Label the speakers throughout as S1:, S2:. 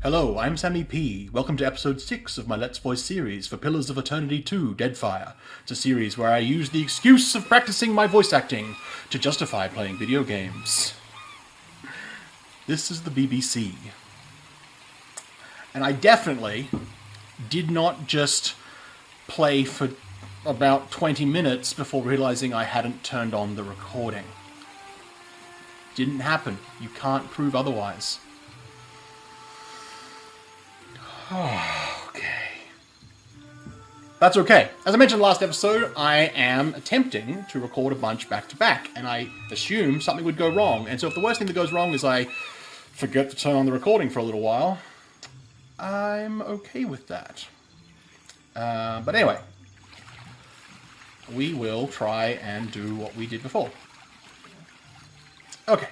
S1: Hello, I'm SammyP. Welcome to episode 6 of my Let's Voice series for Pillars of Eternity 2, Deadfire. It's a series where I use the excuse of practicing my voice acting to justify playing video games. This is the BBC. And I definitely did not just play for about 20 minutes before realizing I hadn't turned on the recording. Didn't happen. You can't prove otherwise. Okay. That's okay. As I mentioned last episode, I am attempting to record a bunch back to back, and I assume something would go wrong. And so if the worst thing that goes wrong is I forget to turn on the recording for a little while, I'm okay with that. But anyway, we will try and do what we did before. Okay.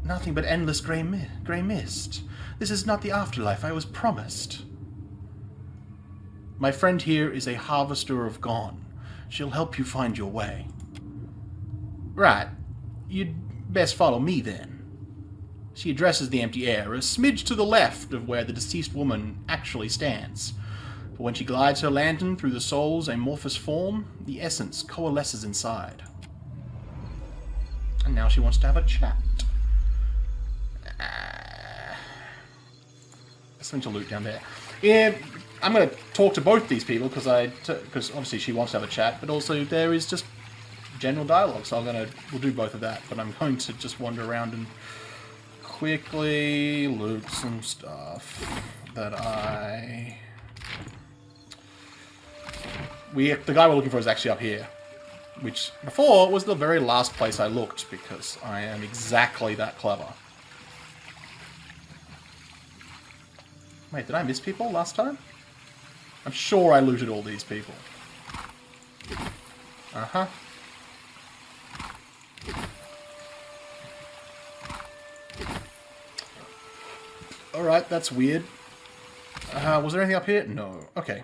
S1: Nothing but endless grey mist. This is not the afterlife I was promised. My friend here is a harvester of gone. She'll help you find your way. Right. You'd best follow me then. She addresses the empty air, a smidge to the left of where the deceased woman actually stands. But when she glides her lantern through the soul's amorphous form, the essence coalesces inside. And now she wants to have a chat. Something to loot down there. Yeah, I'm going to talk to both these people because obviously she wants to have a chat, but also there is just general dialogue, so we'll do both of that. But I'm going to just wander around and quickly loot some stuff that the guy we're looking for is actually up here, which before was the very last place I looked because I am exactly that clever. Wait, did I miss people last time? I'm sure I looted all these people. Uh-huh. Alright, that's weird. Was there anything up here? No. Okay.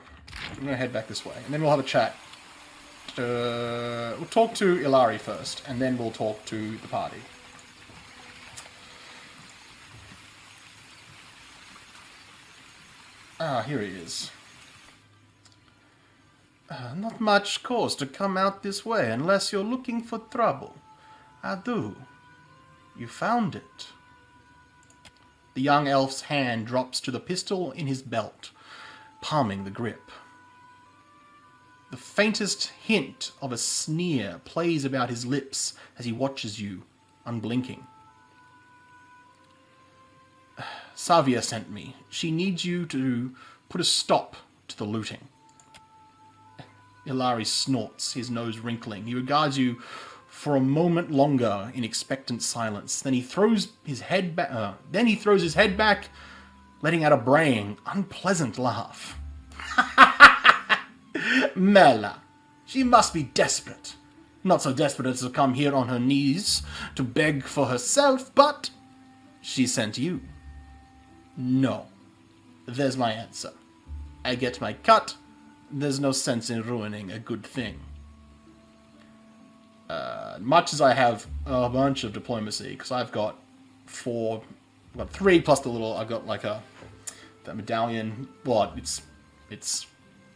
S1: I'm going to head back this way, and then we'll have a chat. We'll talk to Ilari first, and then we'll talk to the party. Ah, here he is. Not much cause to come out this way unless you're looking for trouble. Adu, you found it. The young elf's hand drops to the pistol in his belt, palming the grip. The faintest hint of a sneer plays about his lips as he watches you, unblinking. Savia sent me. She needs you to put a stop to the looting. Ilari snorts, his nose wrinkling. He regards you for a moment longer in expectant silence. Then he throws his head back, letting out a braying, unpleasant laugh. Mela, she must be desperate. Not so desperate as to come here on her knees to beg for herself, but she sent you. No. There's my answer. I get my cut. There's no sense in ruining a good thing. Much as I have a bunch of diplomacy, because I've got 3 plus the little, I've got like that medallion. Well, it's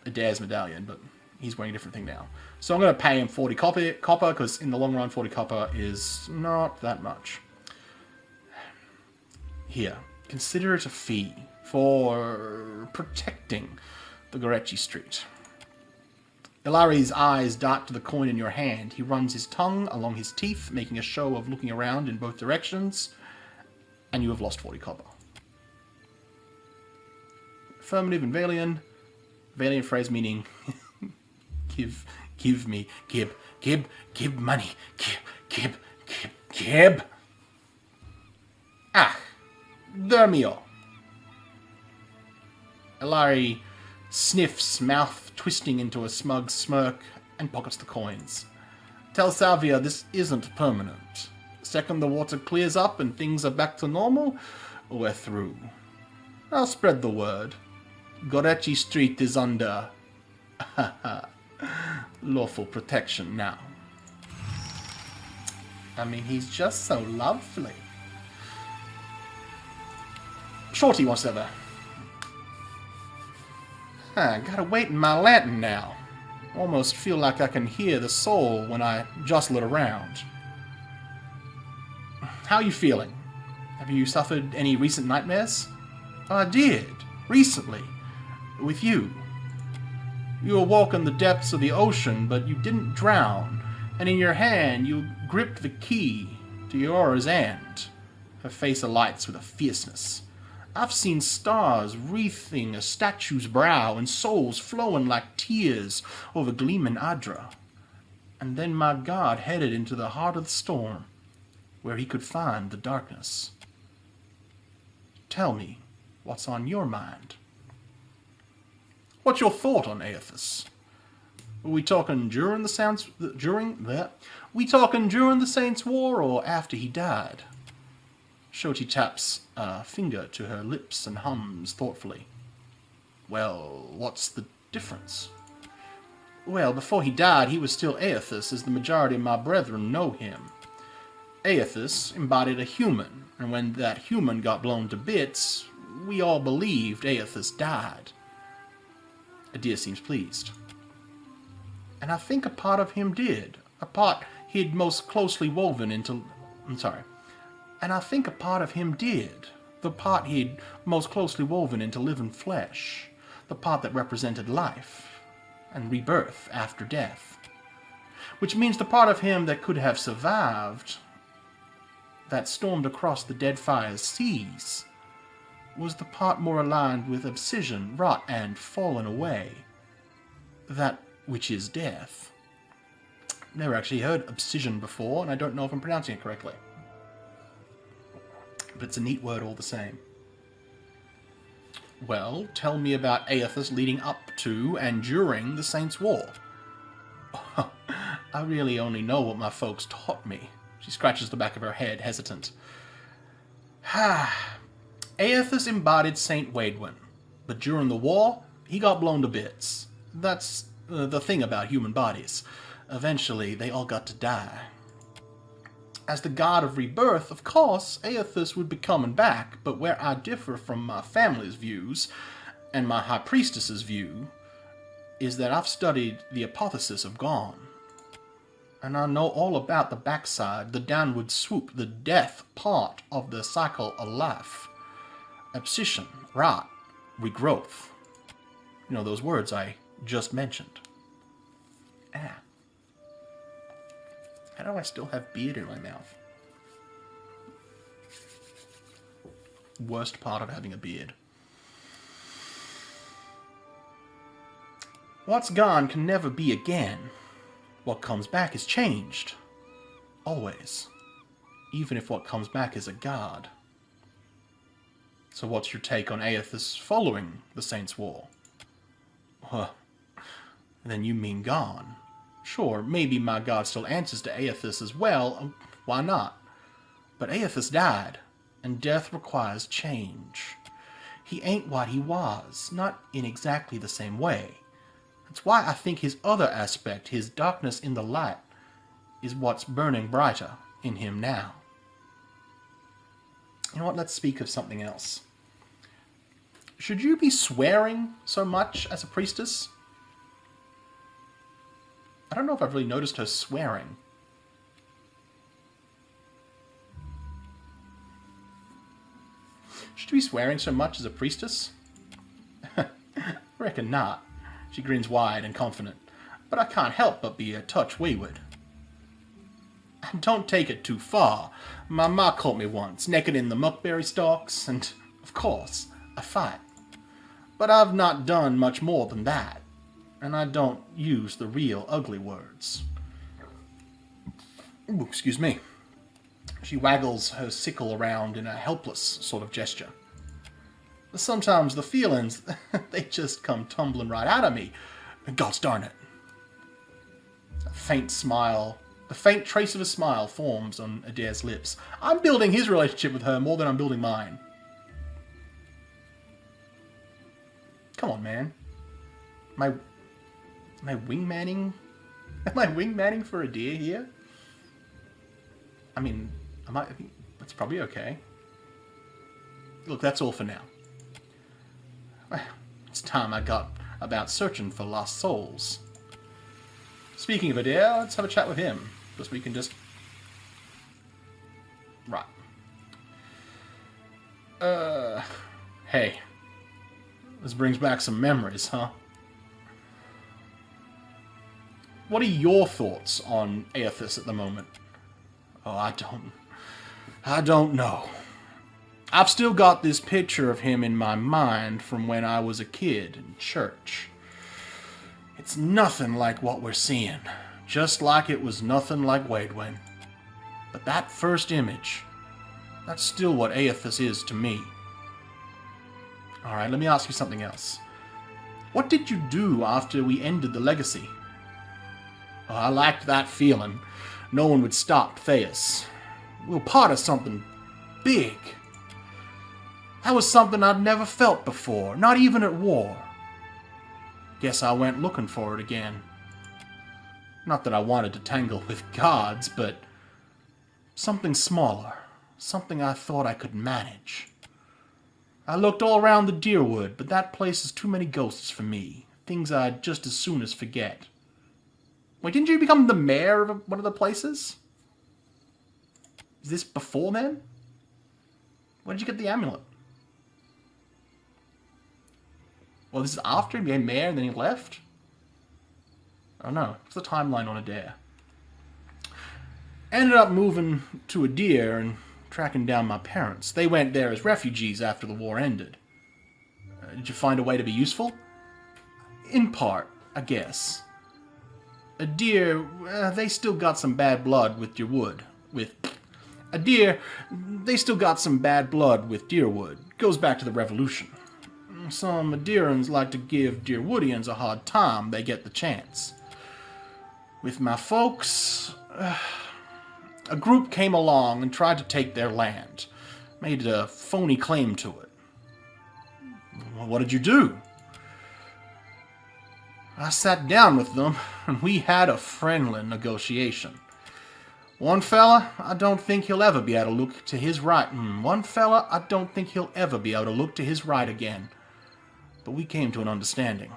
S1: Adair's medallion, but he's wearing a different thing now. So I'm going to pay him 40 copper, because in the long run, 40 copper is not that much. Here. Consider it a fee for protecting the Gorechi Street. Ilari's eyes dart to the coin in your hand. He runs his tongue along his teeth, making a show of looking around in both directions, and you have lost 40 copper. Affirmative in Valian. Valian phrase meaning give me, give money, give. Ah. Dermio. Ilari sniffs, mouth twisting into a smug smirk, and pockets the coins. Tell Savia this isn't permanent. Second the water clears up and things are back to normal, we're through. I'll spread the word. Gorechi Street is under lawful protection now. I mean, he's just so lovely. Shorty wants to have a... Gotta wait in my lantern now. Almost feel like I can hear the soul when I jostle it around. How are you feeling? Have you suffered any recent nightmares? I did, recently, with you. You were walking the depths of the ocean, but you didn't drown, and in your hand you gripped the key to Yora's end. Her face alights with a fierceness. I've seen stars wreathing a statue's brow and souls flowing like tears over gleaming Adra. And then my god headed into the heart of the storm, where he could find the darkness. Tell me, what's on your mind? What's your thought on Aethys? Were we talking during the Saints' War or after he died? Shorty taps a finger to her lips and hums thoughtfully. Well, what's the difference? Well, before he died, he was still Aethys, as the majority of my brethren know him. Aethys embodied a human, and when that human got blown to bits, we all believed Aethys died. Adir seems pleased. And I think a part of him did. A part he'd most closely woven into... And I think a part of him did. The part he'd most closely woven into living flesh. The part that represented life and rebirth after death. Which means the part of him that could have survived, that stormed across the Deadfire's seas, was the part more aligned with obsidian, rot, and fallen away. That which is death. Never actually heard obsidian before, and I don't know if I'm pronouncing it correctly. But it's a neat word all the same. Well, tell me about Aethys leading up to and during the Saints' War. I really only know what my folks taught me. She scratches the back of her head, hesitant. Aethys embodied Saint Waidwen, but during the war, he got blown to bits. That's the thing about human bodies. Eventually, they all got to die. As the god of rebirth, of course, Aethys would be coming back, but where I differ from my family's views, and my high priestess's view, is that I've studied the apotheosis of Gone. And I know all about the backside, the downward swoop, the death part of the cycle of life. Abscission, rot, regrowth. You know, those words I just mentioned. How do I still have beard in my mouth? Worst part of having a beard. What's gone can never be again. What comes back is changed. Always. Even if what comes back is a god. So what's your take on Aethys following the Saints' War? Then you mean gone. Sure, maybe my god still answers to Aethys as well. Why not? But Aethys died, and death requires change. He ain't what he was, not in exactly the same way. That's why I think his other aspect, his darkness in the light, is what's burning brighter in him now. You know what, let's speak of something else. Should you be swearing so much as a priestess? I don't know if I've really noticed her swearing. Should you be swearing so much as a priestess? Reckon not. She grins wide and confident. But I can't help but be a touch wayward. And don't take it too far. My ma caught me once, naked in the muckberry stalks, and, of course, I fight. But I've not done much more than that. And I don't use the real ugly words. Ooh, excuse me. She waggles her sickle around in a helpless sort of gesture. Sometimes the feelings, they just come tumbling right out of me. Gosh darn it. A faint smile, a faint trace of a smile forms on Adir's lips. I'm building his relationship with her more than I'm building mine. Come on, man. Am I wingmanning? Am I wingmanning for Adir here? I mean, that's probably okay. look, that's all for now. Well, it's time I got about searching for lost souls. Speaking of Adair, let's have a chat with him. Because we can just... Right. Hey. This brings back some memories, huh? What are your thoughts on Aethys at the moment? Oh, I don't know. I've still got this picture of him in my mind from when I was a kid in church. It's nothing like what we're seeing. Just like it was nothing like Waidwen. But that first image, that's still what Aethys is to me. Alright, let me ask you something else. What did you do after we ended the legacy? Oh, I liked that feeling. No one would stop Theus. We were part of something big. That was something I'd never felt before, not even at war. Guess I went looking for it again. Not that I wanted to tangle with gods, but something smaller. Something I thought I could manage. I looked all around the Deerwood, but that place is too many ghosts for me. Things I'd just as soon as forget. Wait, didn't you become the mayor of one of the places? Is this before then? When did you get the amulet? Well, this is after he became mayor and then he left? I don't know. What's the timeline on Adair? Ended up moving to Adair and tracking down my parents. They went there as refugees after the war ended. Did you find a way to be useful? In part, I guess. Adair, they still got some bad blood with Deerwood. Adair, they still got some bad blood with Deerwood. Goes back to the Revolution. Some Adirans like to give Deerwoodians a hard time. They get the chance. With my folks, a group came along and tried to take their land. Made a phony claim to it. Well, what did you do? I sat down with them, and we had a friendly negotiation. One fella, I don't think he'll ever be able to look to his right. One fella, I don't think he'll ever be able to look to his right again. But we came to an understanding.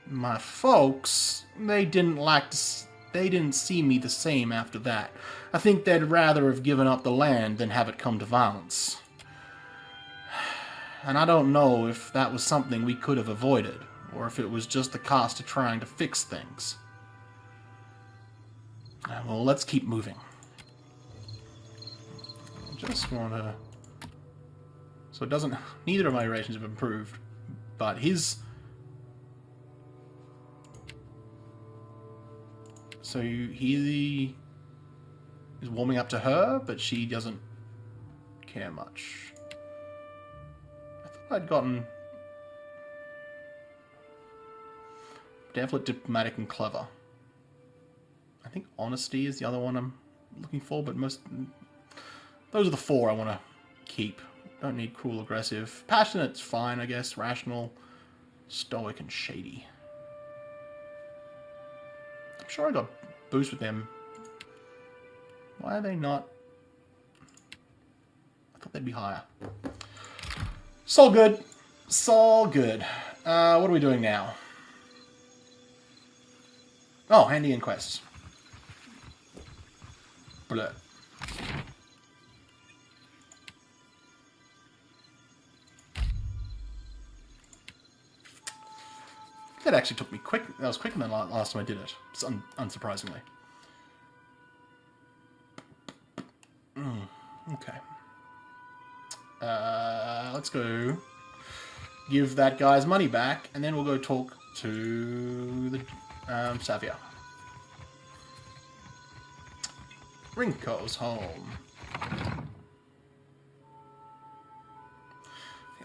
S1: My folks, they didn't see me the same after that. I think they'd rather have given up the land than have it come to violence. And I don't know if that was something we could have avoided, or if it was just the cost of trying to fix things. Well, let's keep moving. I just want to... So it doesn't... Neither of my rations have improved, but his... So he is warming up to her, but she doesn't care much. I thought I'd gotten... Definitely diplomatic and clever. I think honesty is the other one I'm looking for, but those are the four I want to keep. Don't need cruel, aggressive. Passionate's fine, I guess. Rational, stoic, and shady. I'm sure I got boost with them. Why are they not? I thought they'd be higher. It's all good. It's all good. What are we doing now? Oh, handy in quests. Bleh. That actually took me quick. That was quicker than last time I did it. Unsurprisingly. Okay. Let's go give that guy's money back, and then we'll go talk to the Savia. Rinko's home.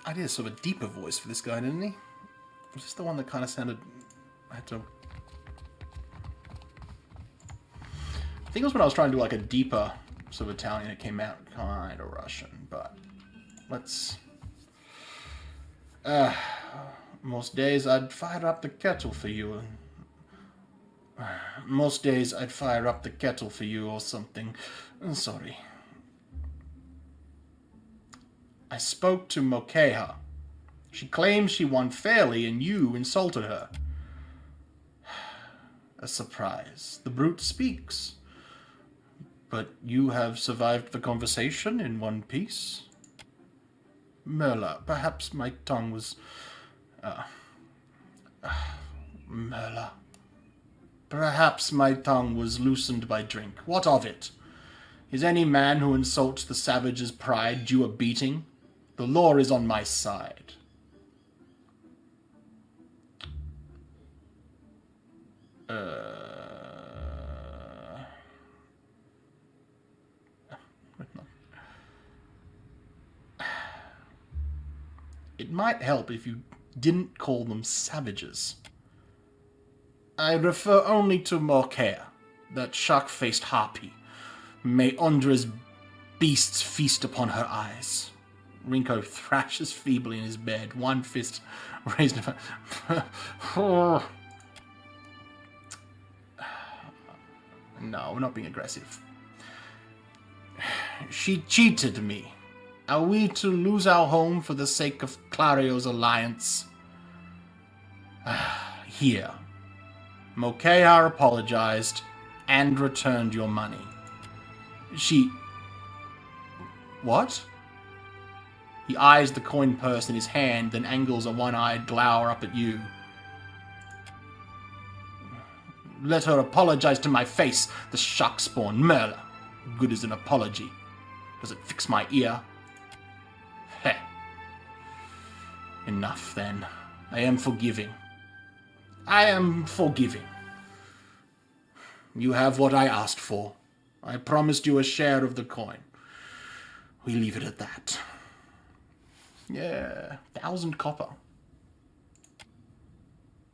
S1: I did sort of a deeper voice for this guy, didn't he? Was this the one that kind of sounded... I think it was when I was trying to do like a deeper sort of Italian, it came out kind of Russian, but let's... most days I'd fire up the kettle for you. Most days I'd fire up the kettle for you or something. Sorry. I spoke to Mokeha. She claims she won fairly and you insulted her. A surprise. The brute speaks. But you have survived the conversation in one piece? Merla, perhaps my tongue was... Merla. Perhaps my tongue was loosened by drink. What of it? Is any man who insults the savage's pride due a beating? The law is on my side. It might help if you didn't call them savages. I refer only to Morkea, that shark-faced harpy. May Ondra's beasts feast upon her eyes. Rinko thrashes feebly in his bed, one fist raised in front. No, we're not being aggressive. She cheated me. Are we to lose our home for the sake of Clario's alliance? Here. Mokayar apologized and returned your money. She... What? He eyes the coin purse in his hand, then angles a one-eyed glower up at you. Let her apologize to my face, the shark-spawn Merla. Good as an apology. Does it fix my ear? Heh. Enough, then. I am forgiving. I am forgiving. You have what I asked for. I promised you a share of the coin. We leave it at that. Yeah, 1,000 copper.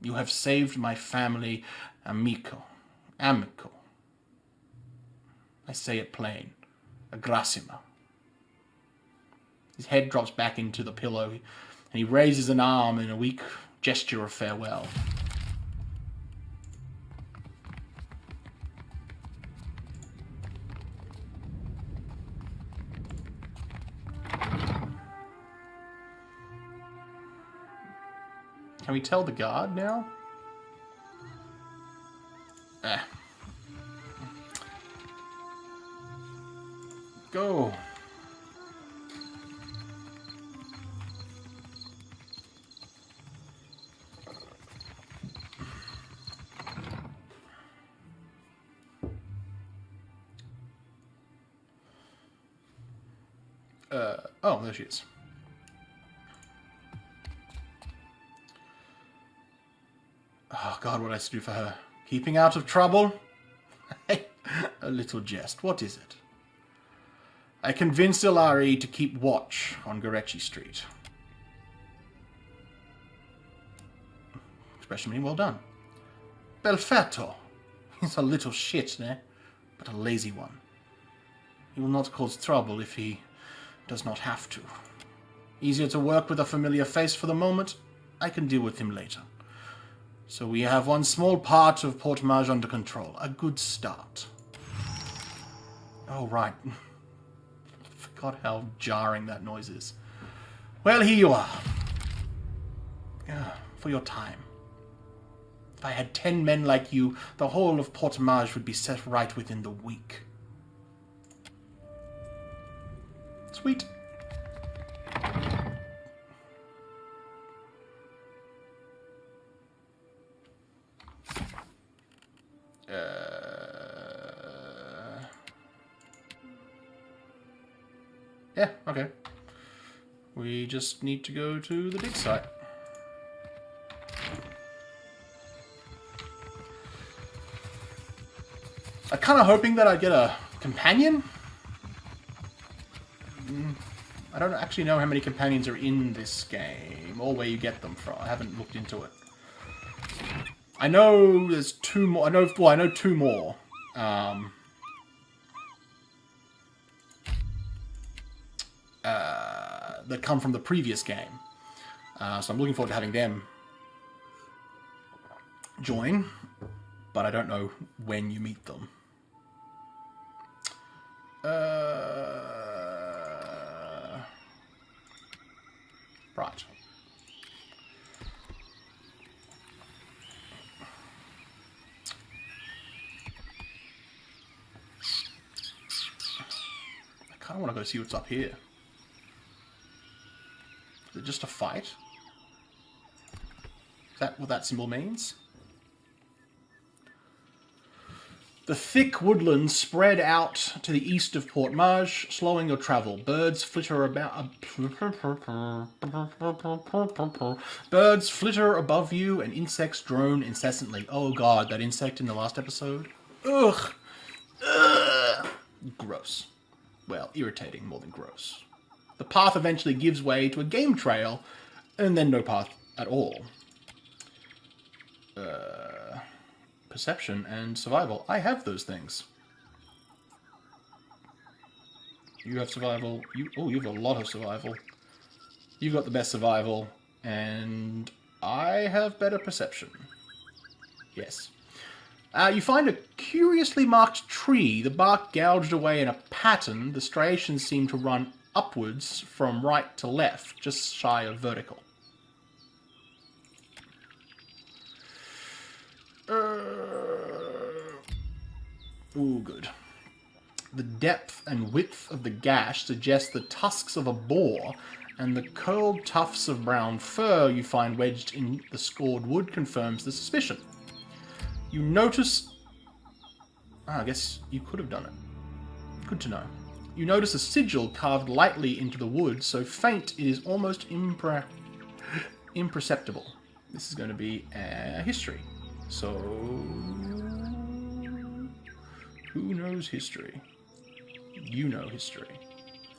S1: You have saved my family, amico. I say it plain. Agrasima. His head drops back into the pillow, and he raises an arm in a weak gesture of farewell. Can we tell the guard now? Go. Oh, there she is. Oh, God, what I have to do for her. Keeping out of trouble? A little jest. What is it? I convinced Ilari to keep watch on Gorechi Street. Expression meaning well done. Belfatto. He's a little shit, eh? But a lazy one. He will not cause trouble if he does not have to. Easier to work with a familiar face for the moment. I can deal with him later. So we have one small part of Port Maj under control. A good start. Oh, right. I forgot how jarring that noise is. Well, here you are. For your time. If I had 10 men like you, the whole of Port Maj would be set right within the week. Sweet. Yeah, okay. We just need to go to the dig site. I'm kind of hoping that I get a companion. I don't actually know how many companions are in this game, or where you get them from. I haven't looked into it. I know there's 2 more. I know 2 more. That come from the previous game. So I'm looking forward to having them join, but I don't know when you meet them. Right. I kind of want to go see what's up here. Is it just a fight? Is that what that symbol means? The thick woodlands spread out to the east of Port Marge, slowing your travel. Birds flitter above you, and insects drone incessantly. Oh god, that insect in the last episode. Ugh. Ugh. Gross. Well, irritating more than gross. The path eventually gives way to a game trail, and then no path at all. Perception and survival. I have those things. You have survival. You have a lot of survival. You've got the best survival, and I have better perception. Yes. You find a curiously marked tree, the bark gouged away in a pattern. The striations seem to run upwards from right to left, just shy of vertical. Ooh, good. The depth and width of the gash suggest the tusks of a boar, and the curled tufts of brown fur you find wedged in the scored wood confirms the suspicion. You notice... I guess you could have done it. Good to know. You notice a sigil carved lightly into the wood, so faint it is almost imperceptible. This is going to be history. So, who knows history? You know history.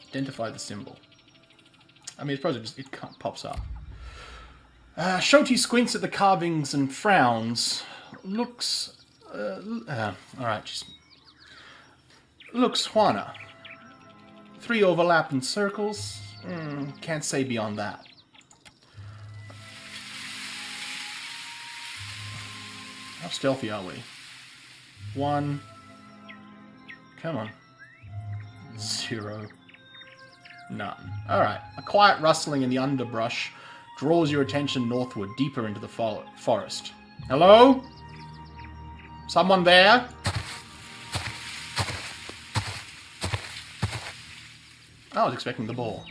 S1: Identify the symbol. I mean, it's probably just, it pops up. Shoti squints at the carvings and frowns. Looks, alright, just... Looks Juana. 3 overlapping circles. Can't say beyond that. How stealthy are we? 1. Come on. 0. None. Alright. A quiet rustling in the underbrush draws your attention northward, deeper into the forest. Hello? Someone there? I was expecting the ball.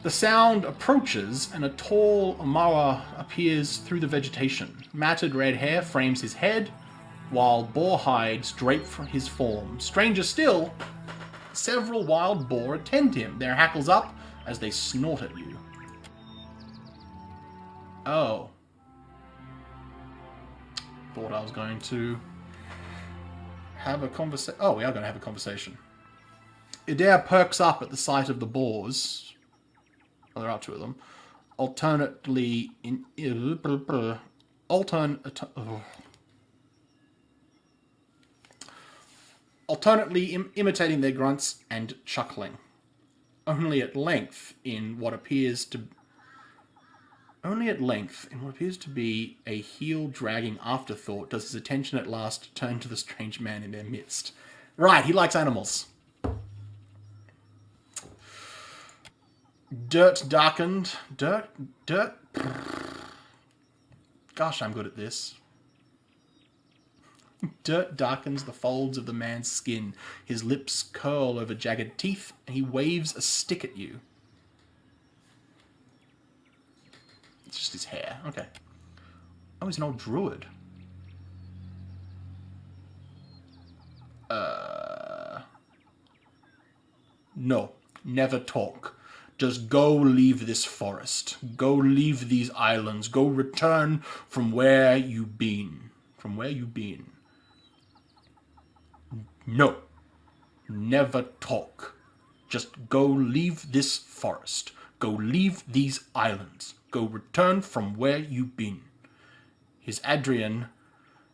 S1: The sound approaches, and a tall Amara appears through the vegetation. Matted red hair frames his head, while boar hides drape his form. Stranger still, several wild boar attend him, their hackles up as they snort at you. Oh. Thought I was going to have a conversation. Oh, we are going to have a conversation. Adair perks up at the sight of the boars. Oh, there are 2 of them. Alternately imitating their grunts and chuckling. Only at length, in what appears to be a heel-dragging afterthought, does his attention at last turn to the strange man in their midst. Right, he likes animals. Dirt darkened. Dirt. Gosh, I'm good at this. Dirt darkens the folds of the man's skin. His lips curl over jagged teeth, and he waves a stick at you. It's just his hair. Okay. Oh, he's an old druid. No. Never talk. Just go leave this forest. Go leave these islands. Go return from where you've been. From where you've been. No. Never talk. Just go leave this forest. Go leave these islands. Go return from where you've been. His Adrian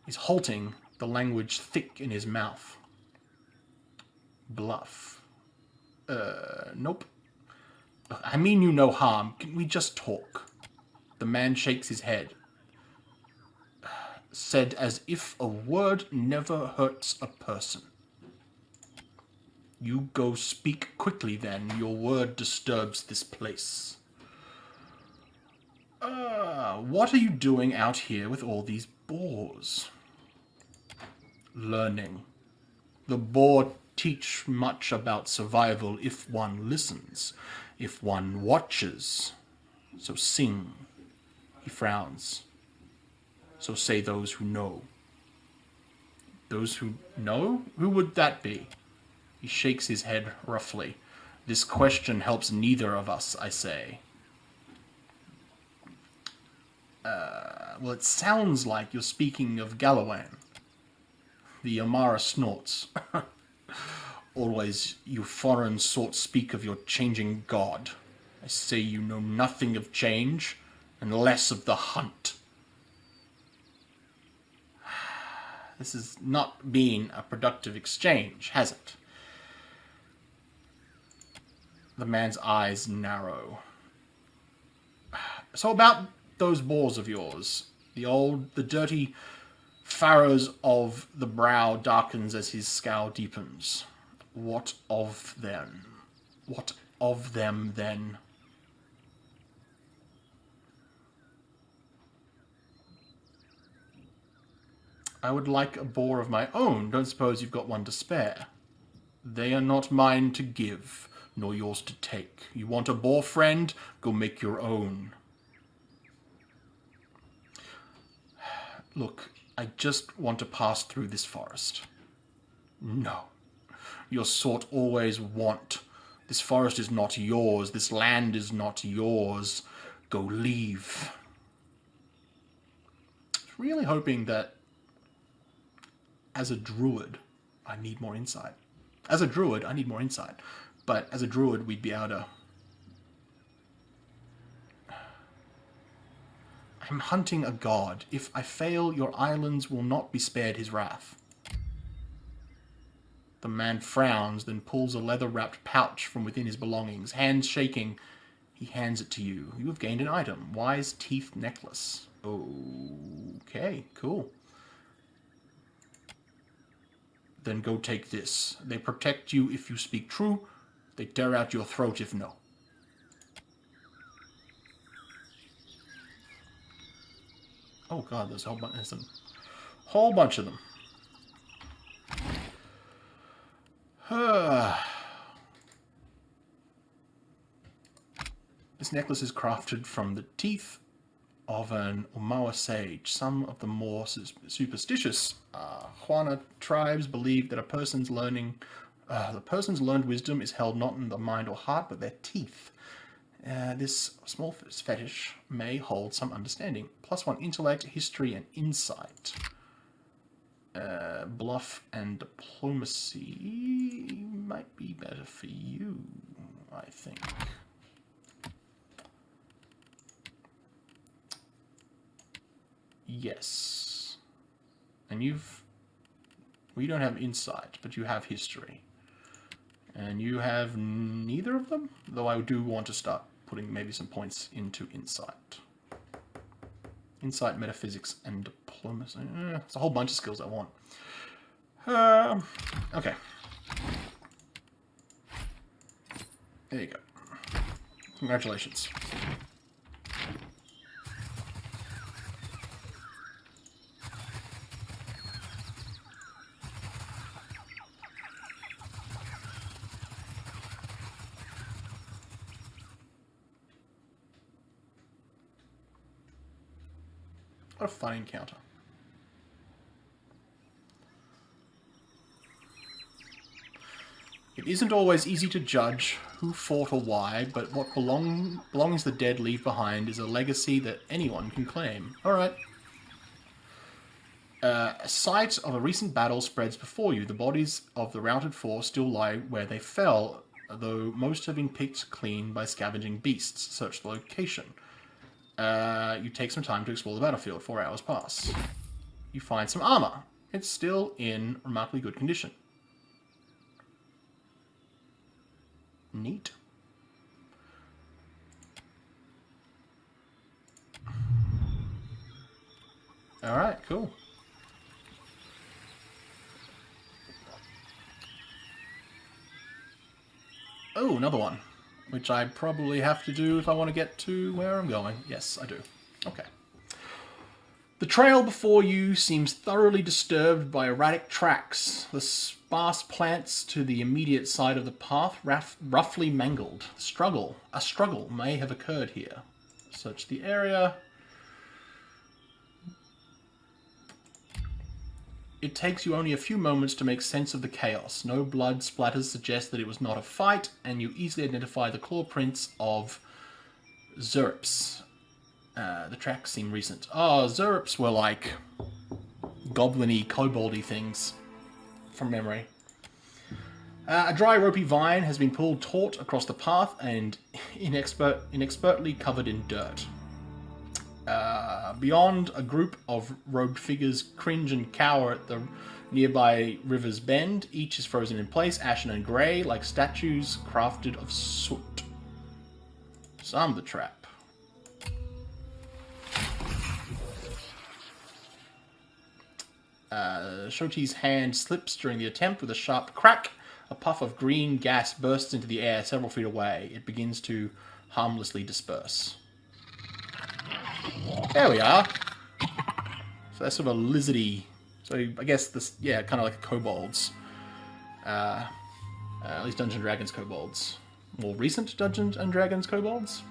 S1: is halting, the language thick in his mouth. Bluff. Nope. I mean you no harm. Can we just talk? The man shakes his head. Said as if a word never hurts a person. You go speak quickly then. Your word disturbs this place. What are you doing out here with all these boars? Learning. The boar teach much about survival if one listens, if one watches. So sing. He frowns. So say those who know. Those who know? Who would that be? He shakes his head roughly. This question helps neither of us, I say. Well, it sounds like you're speaking of Galawan. The Amara snorts. Always you foreign sort speak of your changing god. I say you know nothing of change, and less of the hunt. This has not been a productive exchange, has it? The man's eyes narrow. So about those boars of yours, the dirty furrows of the brow darkens as his scowl deepens. What of them? What of them then? I would like a boar of my own. Don't suppose you've got one to spare. They are not mine to give, nor yours to take. You want a boar friend? Go make your own. Look, I just want to pass through this forest. No. Your sort always want. This forest is not yours. This land is not yours. Go leave. I was really hoping that as a druid, I need more insight. As a druid, I need more insight. But as a druid, we'd be able to... I'm hunting a god. If I fail, your islands will not be spared his wrath. The man frowns, then pulls a leather-wrapped pouch from within his belongings. Hands shaking, he hands it to you. You have gained an item. Wise teeth necklace. Okay, cool. Then go take this. They protect you if you speak true. They tear out your throat if no. Oh god, there's a whole bunch of them. This necklace is crafted from the teeth of an Omawa sage. Some of the more superstitious Juana tribes believe that the person's learned wisdom is held not in the mind or heart, but their teeth. This small fetish may hold some understanding. +1 intellect, history, and insight. Bluff and diplomacy might be better for you, I think. Yes. And we don't have insight, but you have history. And you have neither of them? Though I do want to start putting maybe some points into insight. Insight, metaphysics, and diplomacy. It's a whole bunch of skills I want. Okay. There you go. Congratulations. What a fun encounter. It isn't always easy to judge who fought or why, but what belongings the dead leave behind is a legacy that anyone can claim. Alright. A sight of a recent battle spreads before you. The bodies of the routed four still lie where they fell, though most have been picked clean by scavenging beasts. Search the location. You take some time to explore the battlefield. 4 hours pass. You find some armor. It's still in remarkably good condition. Neat. Alright, cool. Oh, another one. which I probably have to do if I want to get to where I'm going. Yes, I do. Okay. The trail before you seems thoroughly disturbed by erratic tracks. The sparse plants to the immediate side of the path roughly mangled. A struggle may have occurred here. Search the area. It takes you only a few moments to make sense of the chaos. No blood splatters suggest that it was not a fight, and you easily identify the claw prints of Zerps. The tracks seem recent. Oh, Zerps were like goblin-y, kobold-y things from memory. A dry ropey vine has been pulled taut across the path and inexpertly covered in dirt. Beyond, a group of robed figures cringe and cower at the nearby river's bend. Each is frozen in place, ashen and grey, like statues crafted of soot. Some the trap. Shoti's hand slips during the attempt with a sharp crack. A puff of green gas bursts into the air several feet away. It begins to harmlessly disperse. There we are. So that's sort of a lizardy. So I guess this, yeah, kind of like kobolds. At least Dungeons & Dragons kobolds. More recent Dungeons & Dragons kobolds.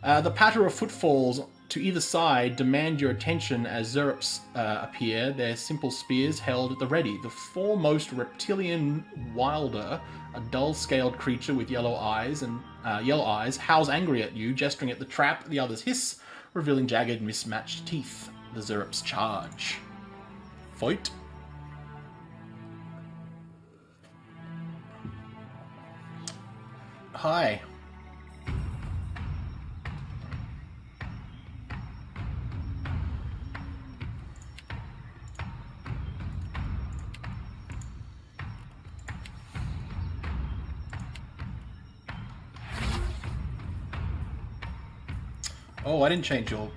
S1: The patter of footfalls to either side demand your attention as Zerps appear, their simple spears held at the ready. The foremost reptilian wilder, a dull-scaled creature with yellow eyes, howls angry at you, gesturing at the trap. The others hiss, revealing jagged, mismatched teeth. The Zerps charge. Fight. Hi. Oh, I didn't change your...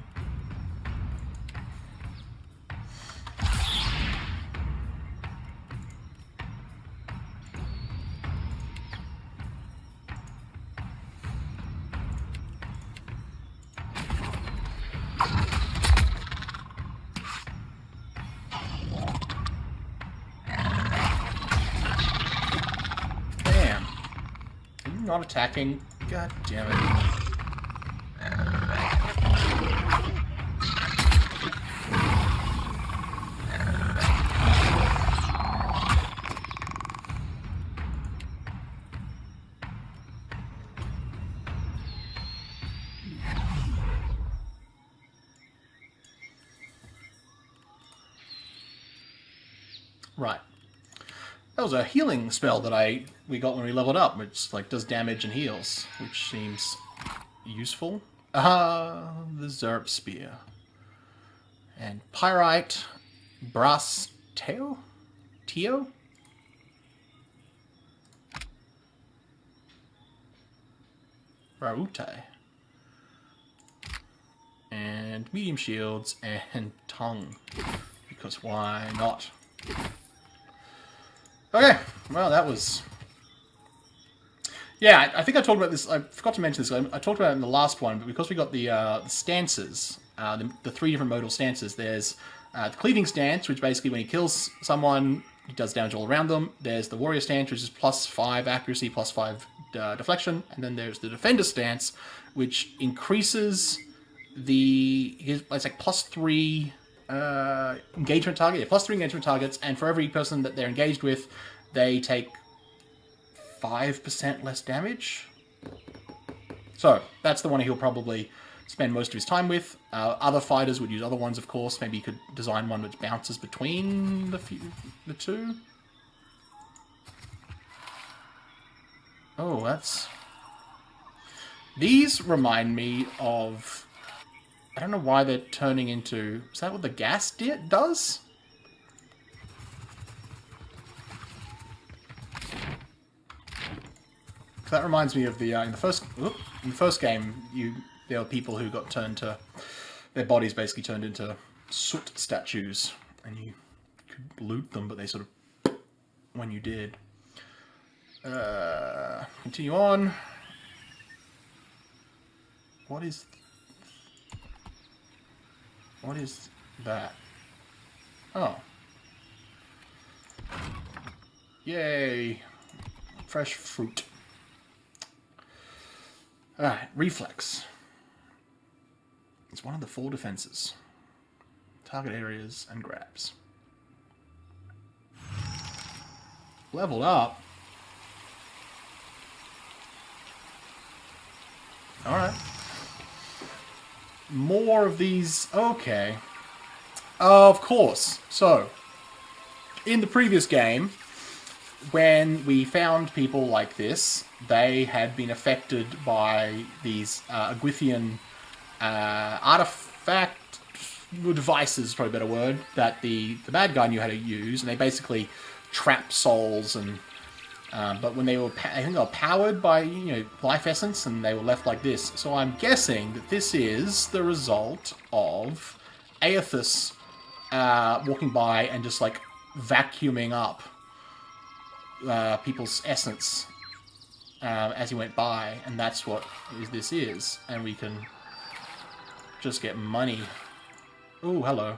S1: Damn. Are you not attacking? God damn it. Right. That was a healing spell that we got when we leveled up, which like does damage and heals, which seems useful. The Zerp Spear. And Pyrite, Brass Teo? Rautai. And medium shields and tongue. Because why not? Okay, well that was... Yeah, I think I talked about this, I forgot to mention this, I talked about it in the last one, but because we got the stances, the three different modal stances, there's the cleaving stance, which basically when he kills someone, he does damage all around them. There's the warrior stance, which is +5 accuracy, +5 deflection, and then there's the defender stance, which increases it's like +3 engagement target, yeah, +3 engagement targets, and for every person that they're engaged with, they take 5% less damage. So that's the one he'll probably spend most of his time with. Other fighters would use other ones, of course. Maybe you could design one which bounces between the two. Oh, that's... These remind me of... I don't know why they're turning into... Is that what the gas does? That reminds me of the in the first game, there were people who got turned to... Their bodies basically turned into soot statues, and you could loot them, but they sort of... When you did. Continue on. What is... What is that? Oh. Yay. Fresh fruit. Alright, reflex. It's one of the 4 defenses. Target areas and grabs. Leveled up. Alright. More of these. Okay. Of course. So, in the previous game, when we found people like this, they had been affected by these Aguithian artifact devices, is probably a better word, that the bad guy knew how to use, and they basically trap souls and but when they were, I think they were powered by, life essence, and they were left like this. So I'm guessing that this is the result of Aethys walking by and just like vacuuming up people's essence as he went by, and that's what this is, and we can just get money. Ooh, hello.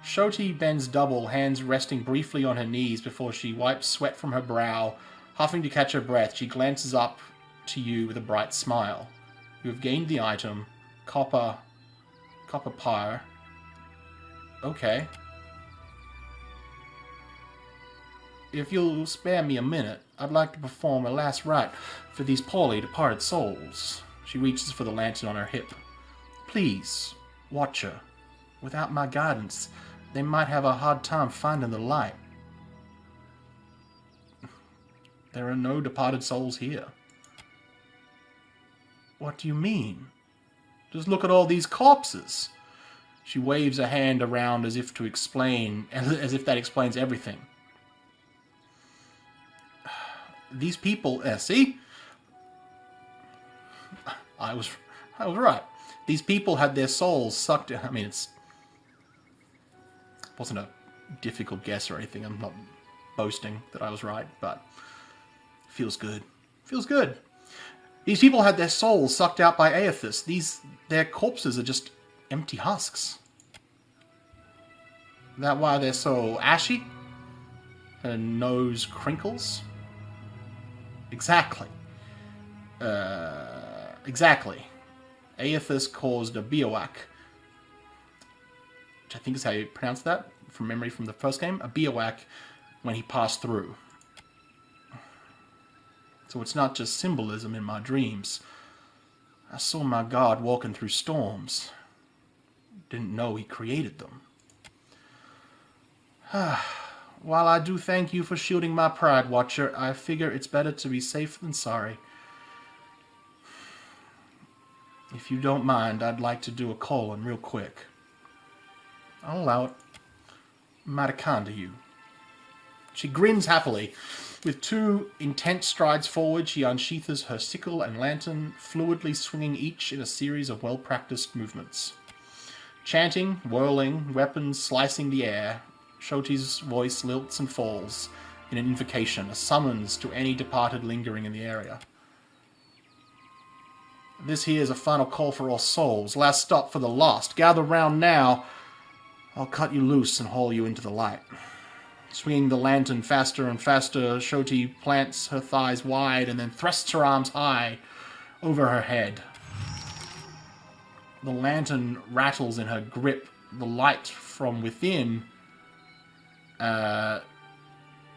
S1: Shoti bends double, hands resting briefly on her knees before she wipes sweat from her brow. Huffing to catch her breath, she glances up to you with a bright smile. You have gained the item, copper pyre. Okay. If you'll spare me a minute, I'd like to perform a last rite for these poorly departed souls. She reaches for the lantern on her hip. Please, Watcher. Without my guidance, they might have a hard time finding the light. There are no departed souls here. What do you mean? Just look at all these corpses. She waves a hand around as if to explain, as if that explains everything. These people, see? I was right. These people had their souls sucked. I mean, it wasn't a difficult guess or anything. I'm not boasting that I was right, but it feels good. Feels good. These people had their souls sucked out by Aethys. Their corpses are just empty husks. Is that why they're so ashy? Her nose crinkles. Exactly. Exactly. Aethys caused a bioac, which I think is how you pronounce that, from memory from the first game, a bioac when he passed through. So it's not just symbolism in my dreams. I saw my god walking through storms. Didn't know he created them. While I do thank you for shielding my pride, Watcher, I figure it's better to be safe than sorry. If you don't mind, I'd like to do a colon real quick. I'll allow it. Mighty kind of you. She grins happily. With 2 intense strides forward, she unsheathes her sickle and lantern, fluidly swinging each in a series of well-practiced movements. Chanting, whirling, weapons slicing the air, Shoti's voice lilts and falls in an invocation, a summons to any departed lingering in the area. This here is a final call for all souls. Last stop for the lost. Gather round now. I'll cut you loose and haul you into the light. Swinging the lantern faster and faster, Shoti plants her thighs wide and then thrusts her arms high over her head. The lantern rattles in her grip. The light from within... the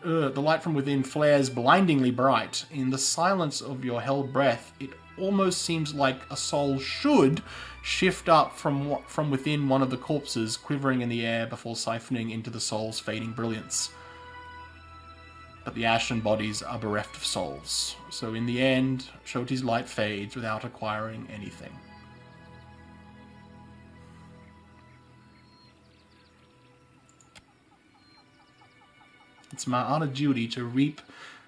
S1: light from within flares blindingly bright. In the silence of your held breath, it almost seems like a soul should shift up from within one of the corpses, quivering in the air before siphoning into the soul's fading brilliance. But the ashen bodies are bereft of souls, so in the end, Shoti's light fades without acquiring anything. It's my honoured duty to reap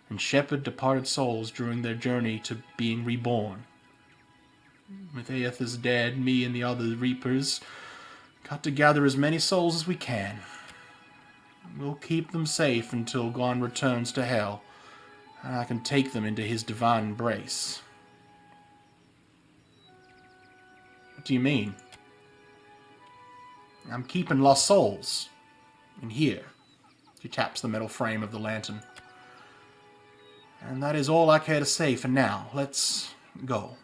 S1: and shepherd departed souls during their journey to being reborn. With Aethys dead, me and the other reapers got to gather as many souls as we can. We'll keep them safe until Gon returns to Hell, and I can take them into his divine embrace. What do you mean? I'm keeping lost souls. In here. She taps the metal frame of the lantern. And that is all I care to say for now. Let's go.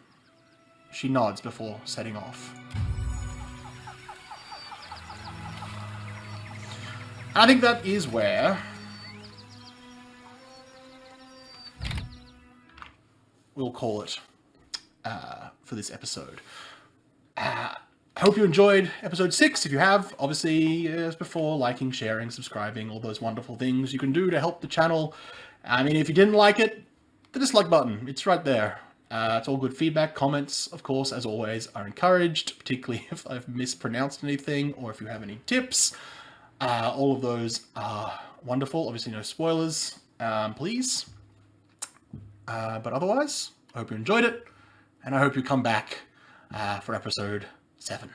S1: She nods before setting off. I think that is where we'll call it for this episode. I hope you enjoyed episode 6. If you have, obviously, as before, liking, sharing, subscribing, all those wonderful things you can do to help the channel. I mean, if you didn't like it, the dislike button, it's right there. It's all good feedback. Comments, of course, as always, are encouraged, particularly if I've mispronounced anything or if you have any tips. All of those are wonderful. Obviously, no spoilers, please. But otherwise, I hope you enjoyed it, and I hope you come back for episode 7.